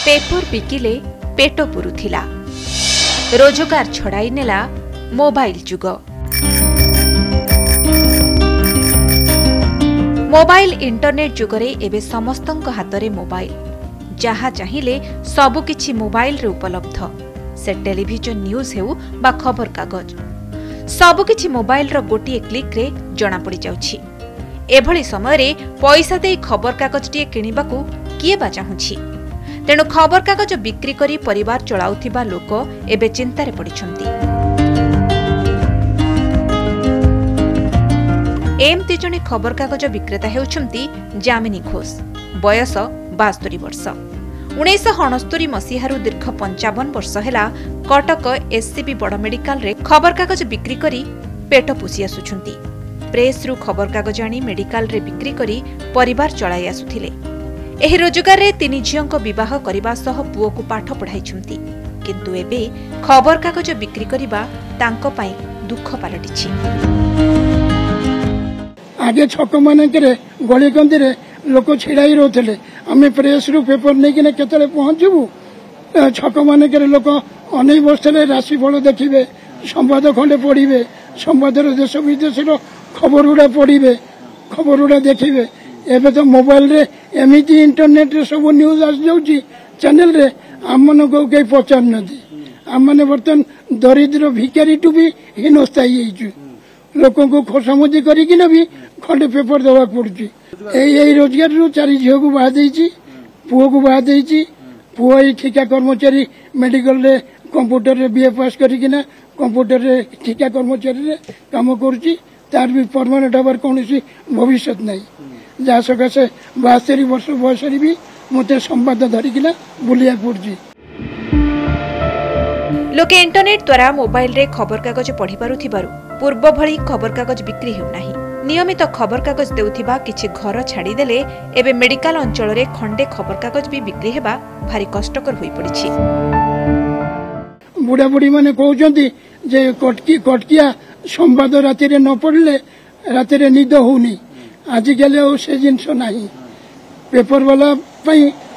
Paper बिकिले पेट पुरुथिला रोजगार छड़ाई नेला mobile जुग। मोबाइल इंटरनेट जुगरे एबे समस्तंक हातरे मोबाइल जहा चाहिए सबुकिछि मोबाइल रे उपलब्ध। से टेलीविजन न्यूज हेउ बा खबर कागज सबुकिछि मोबाइल रो गोटिए क्लिक रे जणा पड़ी जाउछि। एभली समय रे पैसा दे खबर कागज टिए किनिबाकू किए बा चाहुछि। तेणु खबर कागज बिक्री करी परिवार चलाउथिबा लोक एबे चिंतारे पड़िछंती। एमती जणे खबर कागज विक्रेता हेउछंती जामिनी घोष, बयस 72 वर्ष। 1969 मसीहारू दीर्घ 55 वर्ष हेला कटक एससीबी बड़ मेडिकल रे खबर कागज बिक्री करी पेट पोषी आसुछंती। प्रेस रु खबर कागज आनी मेडिकल रे बिक्री करी परिवार चलाई आसुथिले। एही रोजगार रे तिनि झियंक विवाह करिबा सह पुओ को पाठ पढ़ाइछंती। किंतु एबे खबर कागज बिक्री करिबा तांको पई दुख पालटिछि। आगे छक मानकरे गली कंदी लोक छिड़ाई रोले आम प्रेस रु पेपर नहीं कि केतले पहुंचबू। छक मानकरे लोक अनेक बसले राशिफल देखिए, संवाद खंडे पढ़े, संवाद देश विदेश खबर गुड़ा पढ़े, खबर गुड़ा देखिए। एबे तो मोबाइल रे एमती इंटरनेट रे सब न्यूज आस जाउची चैनल रे। आम मन को कई पचार नदी आम मैंने बर्तन दरिद्र भिकारी टू भी हीनस्थायी लोकों को खोसामोदी करिकिना भी खंडे पेपर देवा पड़ुची। यही रोजगार रु 4 झील को बाहा देइची, पुओ को बाहा देइची। पुओ ही ठिका कर्मचारी मेडिकल रे कंप्यूटर रे बीए पास करिकिना कंप्यूटर रे ठिका कर्मचारी रे काम करुची। तार भी परमानेंट हबार कौनसी भविष्य नहीं। जहाँ सकाशे 72 वर्ष बयस भी मत संवाद धरिकिना बुलिया पड़ुची। लोके इंटरनेट द्वारा मोबाइल रे खबर कागज पढ़ी पारुथिबारु पूर्व भली खबर कागज बिक्री हेउ नाही। नियमित खबर कागज देउथिबा किछि घर छाड़ी देले एबे मेडिकल अंचल रे खंडे खबर कागज भी बिक्री हेबा भारी कष्टकर होई पड़िछि। बुढ़ा बुढ़ी माने कहउचंती जे कटकिया संवाद राति रे न पढ़ले राति रे निद होउनी। आजिकल से जिनस नहीं। पेपर वाला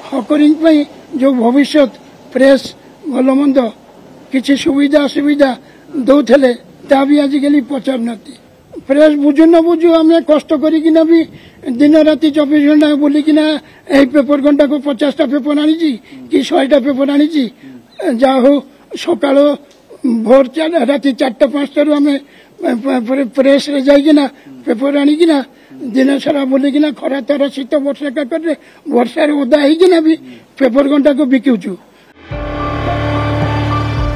हकरिंग जो भविष्य प्रेस भल मंद किसी सुविधा असुविधा दौले ता भी आजिकल पचार नती। प्रेस बुझु न बुझु आम कष्ट करिकिना भी दिन राति 24 घंटा बुलिकिना पेपर घंटा को 50टा पेपर आनी कि 100टा पेपर आनी। जा हो सका भोर राति 4टा 5टारू आम प्रेस रे जाइकिना पेपर आनिकिना दिन सारा बुलिकिना खरा तर शीत वर्षा काकरे वर्षा ओदा होइकिना भी पेपर घंटा को बिकुचु।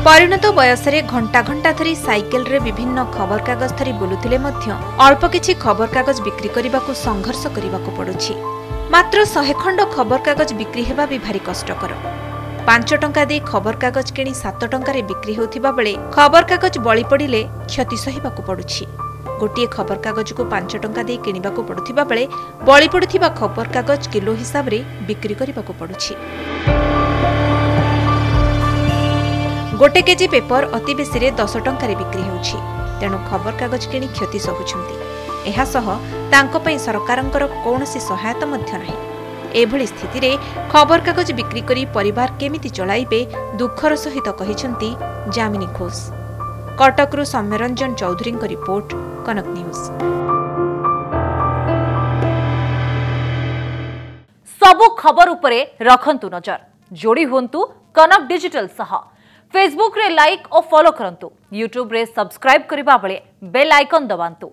परिणत बयस रे घंटा घंटा धरी साइकेल रे विभिन्न खबर कागज धरी बुलुथिले मध्य अल्प किछि खबर कागज बिक्री करबाकू संघर्ष करबाकू पड़ुछि। मात्र 100 खंड खबर कागज बिक्री हेबा भी भारी कष्टकर। 5 टंका दे खबर कागज किणी 7 टंका रे बिक्री होथिबा बेले खबर कागज बळी पड़िले क्षति सहिबाकू पड़ुछि। गोटिए खबर कागज को 5 टंका दे किनिबाकू पड़ुथिबा बेले बळी पड़ुथिबा खबर कागज किलो हिसाब रे बिक्री करबाकू पड़ुछि। गोटे केजी पेपर अति बेसी रे 10 टंका रे बिक्री होउछि। तेणु खबर कागज किणी क्षति सहुछंती। एहा सह तांको पई सरकारंकर कोनोसी सहायता मध्य नाही। एभली स्थिति रे खबर कागज बिक्री करी परिवार केमिति चलाइबे दुखर सहित कहिछंती जामिनी घोष। कटकरू सौम्यरंजन चौधरी को रिपोर्ट, कनक न्यूज। सबु खबर उपरे रखंतु नजर। जोड़ी होंतु कनक डिजिटल सह। फेसबुक रे लाइक और फॉलो करंतु। यूट्यूब रे सब्सक्राइब करिबा बेले बेल आइकन दबांतु।